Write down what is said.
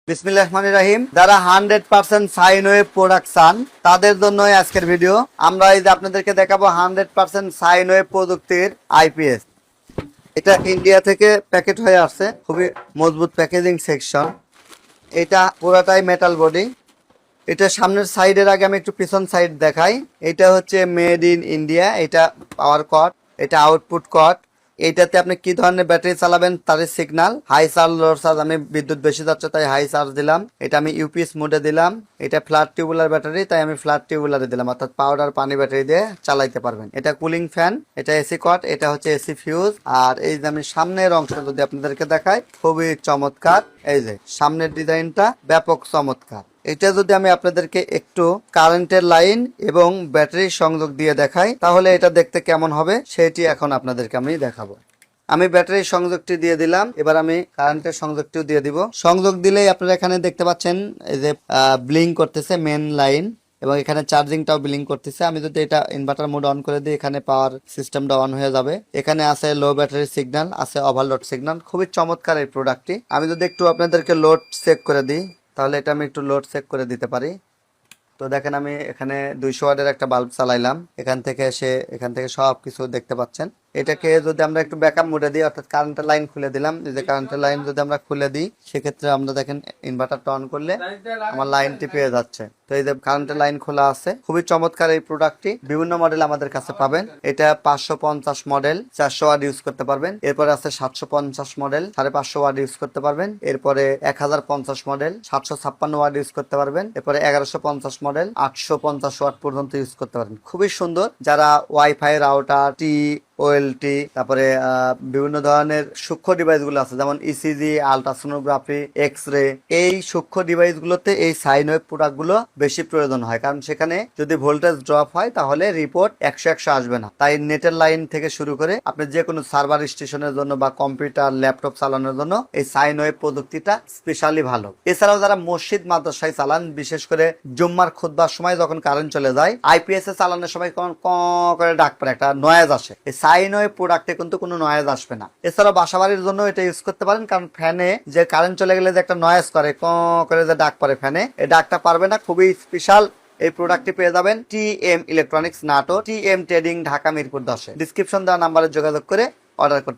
বিসমিল্লাহির রহমানির রহিম। যারা 100% সাইন ওয়েভ প্রোডাকশন তাদের জন্য আজকের ভিডিও। আমরা এই যে আপনাদেরকে দেখাবো 100% সাইন ওয়েভ প্রযুক্তির আইপিএস। এটা ইন্ডিয়া থেকে প্যাকেট হয়ে আসছে, খুবই মজবুত প্যাকেজিং সেকশন। এটা পুরাটাই মেটাল বডি। এটা সামনের সাইডের আগে আমি একটু পিছন সাইড দেখাই। এটা হচ্ছে মেড ইন ইন্ডিয়া। এটা পাওয়ার কট, এটা আউটপুট কট। এইটাতে আপনি কি ধরনের ব্যাটারি চালাবেন তার signal, high charge load charge. আমি বিদ্যুৎ বেশি যাচ্ছে তাই হাই চার্জ দিলাম। এটা আমি ইউপিএস মোডে দিলাম। এটা ফ্ল্যাট টিউবুলার ব্যাটারি তাই আমি ফ্ল্যাট টিউবুলারে দিলাম, অর্থাৎ পাউডার পানি ব্যাটারি দিয়ে চালাইতে পারবেন। এটা কুলিং ফ্যান, এটা এসি কট, এটা হচ্ছে এসি ফিউজ। আর এই যে আমি সামনের অংশ যদি আপনাদেরকে দেখাই, খুবই চমৎকার। এই যে সামনের ডিজাইনটা ব্যাপক চমৎকার। এটা যদি আমি আপনাদেরকে একটু কারেন্টের লাইন এবং ব্যাটারির সংযোগ দিয়ে দেখাই তাহলে এটা দেখতে কেমন হবে সেটি এখন আপনাদেরকে আমি দেখাবো। আমি ব্যাটারির সংযোগটি দিয়ে দিলাম, এবার আমি কারেন্টের সংযোগটিও দিয়ে দিব। সংযোগ দিলেই আপনারা এখানে দেখতে পাচ্ছেন এই যে ব্লিঙ্ক করতেছে মেন লাইন, এবং এখানে চার্জিংটাও ব্লিঙ্ক করতেছে। আমি যদি এটা ইনভার্টার মোড অন করে দিই, এখানে পাওয়ার সিস্টেমটা অন হয়ে যাবে। এখানে আছে লো ব্যাটারি সিগন্যাল, আছে ওভারলোড সিগন্যাল। খুবই চমৎকার এই প্রোডাক্টটি। আমি যদি একটু আপনাদেরকে লোড চেক করে দিই তাহলে এটা আমি একটু লোড চেক করে দিতে পারি। তো দেখেন আমি এখানে 200 ওয়াটের একটা বাল্ব চালাইলাম, এখান থেকে সব কিছু দেখতে পাচ্ছেন। এটাকে যদি আমরা একটু ব্যাকআপ মোডে দিই, অর্থাৎ কারেন্টের লাইন খুলে দিলাম, এই যে কারেন্টের লাইন যদি আমরা খুলে দিই সেক্ষেত্রে আমরা দেখেন ইনভার্টারটা অন করলে আমার লাইনটি পেয়ে যাচ্ছে। তো এই যে কারেন্টের লাইন খোলা আছে। খুবই চমৎকার এই প্রোডাক্টটি। বিভিন্ন মডেল আমাদের কাছে পাবেন। এটা 550 মডেল 400 ওয়াট ইউজ করতে পারবেন। এরপরে আছে 750 মডেল 550 ওয়াট ইউজ করতে পারবেন। এরপরে 1050 মডেল 756 ওয়াট ইউজ করতে পারবেন। এরপরে 1150 মডেল 850 ওয়াট পর্যন্ত ইউজ করতে পারবেন। খুবই সুন্দর। যারা ওয়াইফাই রাউটার, ওএলটি, তারপরে বিভিন্ন ধরনের সূক্ষ্ম ডিভাইস গুলো আছে, যেমন ইসিজি, আলট্রাসোনোগ্রাফি, এক্স রে, এই সূক্ষ্ম ডিভাইস গুলোতে এই সাইন ওয়েভ প্রোডাক্ট গুলো বেশি প্রয়োজন হয়, কারণ সেখানে যদি ভোল্টেজ ড্রপ হয় তাহলে রিপোর্ট 100 আসবে না। তাই নেটের লাইন থেকে শুরু করে আপনি যে কোনো সার্ভার স্টেশনের জন্য বা কম্পিউটার ল্যাপটপ চালানোর জন্য এই সাইন ওয়েভ প্রযুক্তিটা স্পেশালি ভালো। এছাড়াও যারা মসজিদ মাদ্রাসায় চালান, বিশেষ করে জুম্মার খুতবার সময় যখন কারেন্ট চলে যায়, আইপিএস এ চালানোর সময় ক করে ডাক পড়ে, একটা নয়েজ আসে। সাইন ওয়েভ প্রোডাক্টে কিন্তু কোনো নয়েজ আসবে না। এছাড়াও বাসাবাড়ির জন্য এটা ইউজ করতে পারেন, কারণ ফ্যানে যে কারেন্ট চলে গেলে যে একটা নয়েজ করে, ক করে যে ডাক পড়ে ফ্যানে, এই ডাকটা পারবে না। খুবই স্পেশাল এই প্রোডাক্টটি পেয়ে যাবেন টিএম ইলেকট্রনিক্স, নাটো, TM trading, Dhaka, Mirpur 10। Description দেওয়া নাম্বারে যোগাযোগ করে অর্ডার করতে